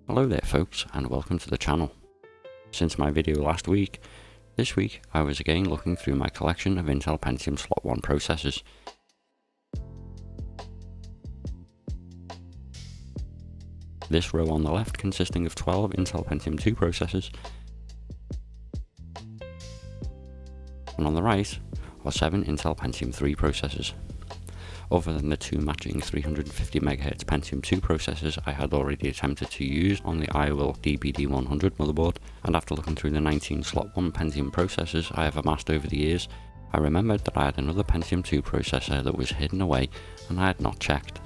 Hello there folks, and welcome to the channel. Since my video last week, this week I was again looking through my collection of Intel Pentium Slot 1 processors. This row on the left consisting of 12 Intel Pentium II processors, and on the right are 7 Intel Pentium III processors. Other than the two matching 350MHz Pentium II processors I had already attempted to use on the IWILL DBD100 motherboard, and after looking through the 19 Slot 1 Pentium processors I have amassed over the years, I remembered that I had another Pentium II processor that was hidden away and I had not checked.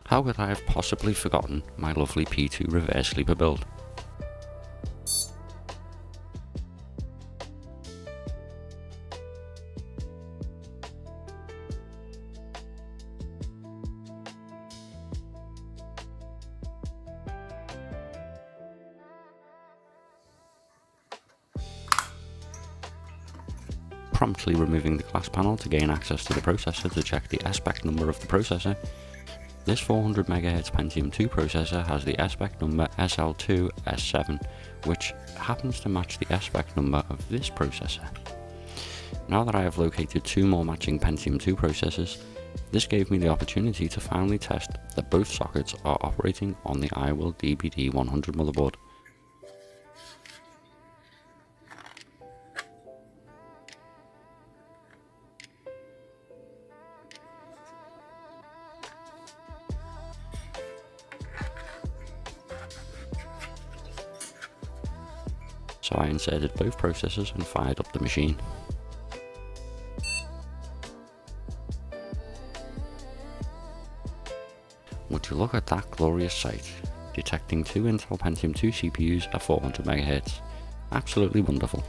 How could I have possibly forgotten my lovely P2 reverse sleeper build? Promptly removing the glass panel to gain access to the processor to check the S-Spec number of the processor. This 400MHz Pentium II processor has the S-Spec number SL2S7, which happens to match the S-Spec number of this processor. Now that I have located two more matching Pentium II processors, this gave me the opportunity to finally test that both sockets are operating on the IWILL DBD100 motherboard. So I inserted both processors and fired up the machine. Would you look at that glorious sight, detecting two Intel Pentium II CPUs at 400MHz. Absolutely wonderful.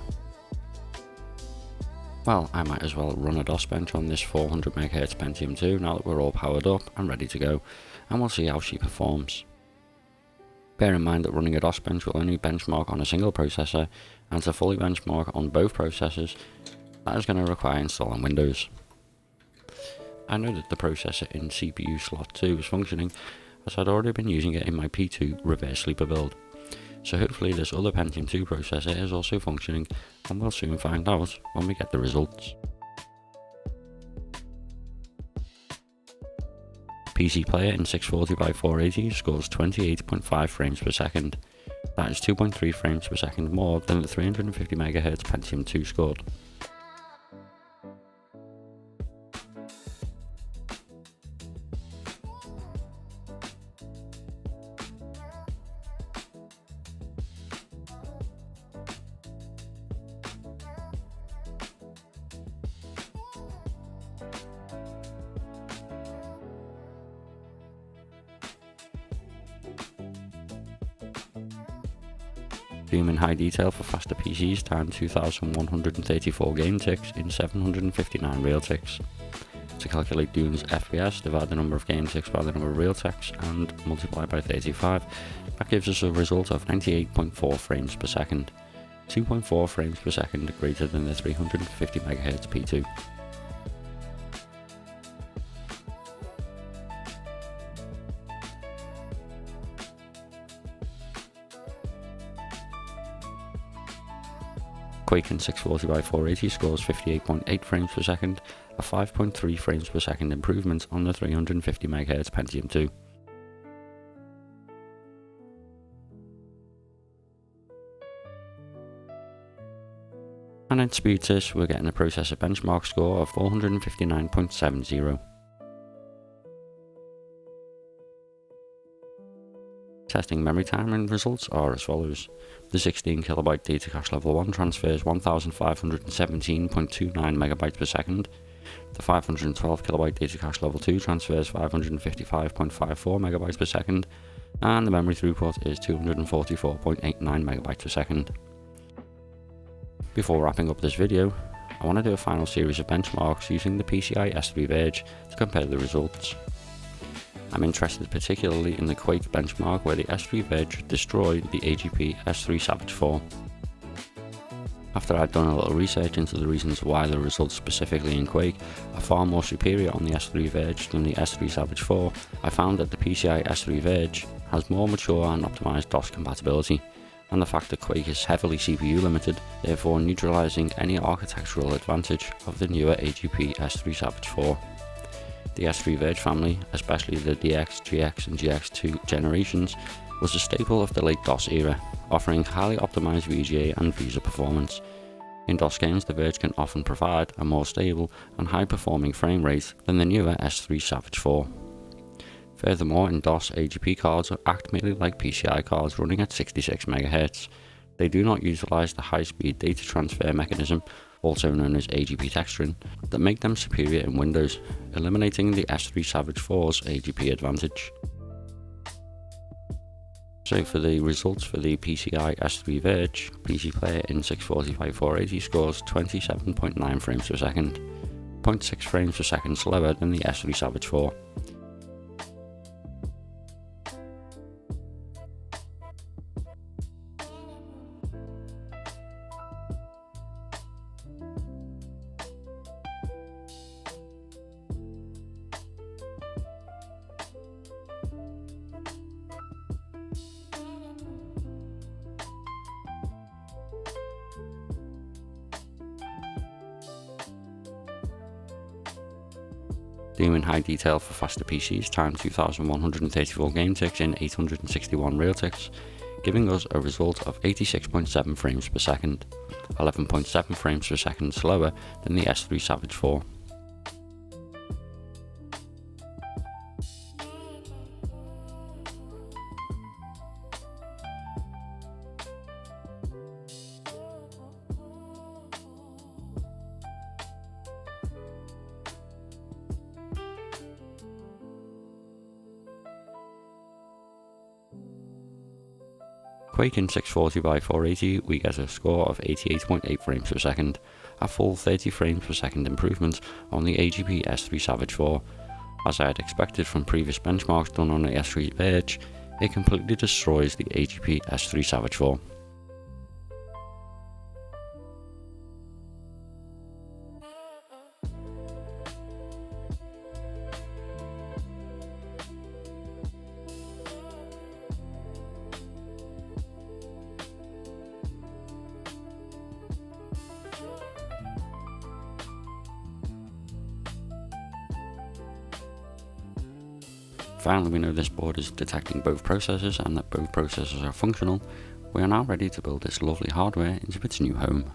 Well, I might as well run a Dosbench on this 400MHz Pentium II now that we're all powered up and ready to go, and we'll see how she performs. Bear in mind that running a Dosbench will only benchmark on a single processor, and to fully benchmark on both processors, that is going to require installing Windows. I know that the processor in CPU slot 2 is functioning, as I'd already been using it in my P2 reverse sleeper build, so hopefully this other Pentium 2 processor is also functioning, and we'll soon find out when we get the results. PC player in 640x480 scores 28.5 frames per second. That is 2.3 frames per second more than the 350MHz Pentium 2 scored. Zoom in high detail for faster PCs times 2134 gametics in 759 realtics. To calculate Dooms FPS, divide the number of gametics by the number of realtics and multiply by 35. That gives us a result of 98.4 frames per second, 2.4 frames per second greater than the 350MHz P2. Quake in 640x480 scores 58.8 frames per second, a 5.3 frames per second improvement on the 350MHz Pentium 2. And in SpeedTest we're getting a processor benchmark score of 459.70. Testing memory time and results are as follows. The 16KB data cache level 1 transfers 1517.29 MB per second. The 512KB data cache level 2 transfers 555.54 MB per second. And the memory throughput is 244.89 MB per second. Before wrapping up this video, I want to do a final series of benchmarks using the PCI S3 Verge to compare the results. I'm interested particularly in the Quake benchmark where the S3 Verge destroyed the AGP S3 Savage 4. After I'd done a little research into the reasons why the results specifically in Quake are far more superior on the S3 Verge than the S3 Savage 4, I found that the PCI S3 Verge has more mature and optimised DOS compatibility, and the fact that Quake is heavily CPU limited, therefore neutralising any architectural advantage of the newer AGP S3 Savage 4. The S3 Verge family, especially the DX, GX and GX2 generations, was a staple of the late DOS era, offering highly optimised VGA and VISA performance. In DOS games, the Verge can often provide a more stable and high-performing frame rate than the newer S3 Savage 4. Furthermore, in DOS, AGP cards act merely like PCI cards running at 66 MHz. They do not utilise the high-speed data transfer mechanism, also known as AGP texturing, that make them superior in Windows, eliminating the S3 Savage 4's AGP advantage. So for the results for the PCI S3 Verge, PC player in 640x480 scores 27.9 frames per second, 0.6 frames per second slower than the S3 Savage 4. Doom in high detail for faster PCs times 2134 gametics in 861 realtics, giving us a result of 86.7 frames per second, 11.7 frames per second slower than the S3 Savage 4. Quake in 640x480, we get a score of 88.8 frames per second, a full 30 frames per second improvement on the AGP S3 Savage 4. As I had expected from previous benchmarks done on the S3 Verge, it completely destroys the AGP S3 Savage 4. Finally, we know this board is detecting both processors and that both processors are functional. We are now ready to build this lovely hardware into its new home.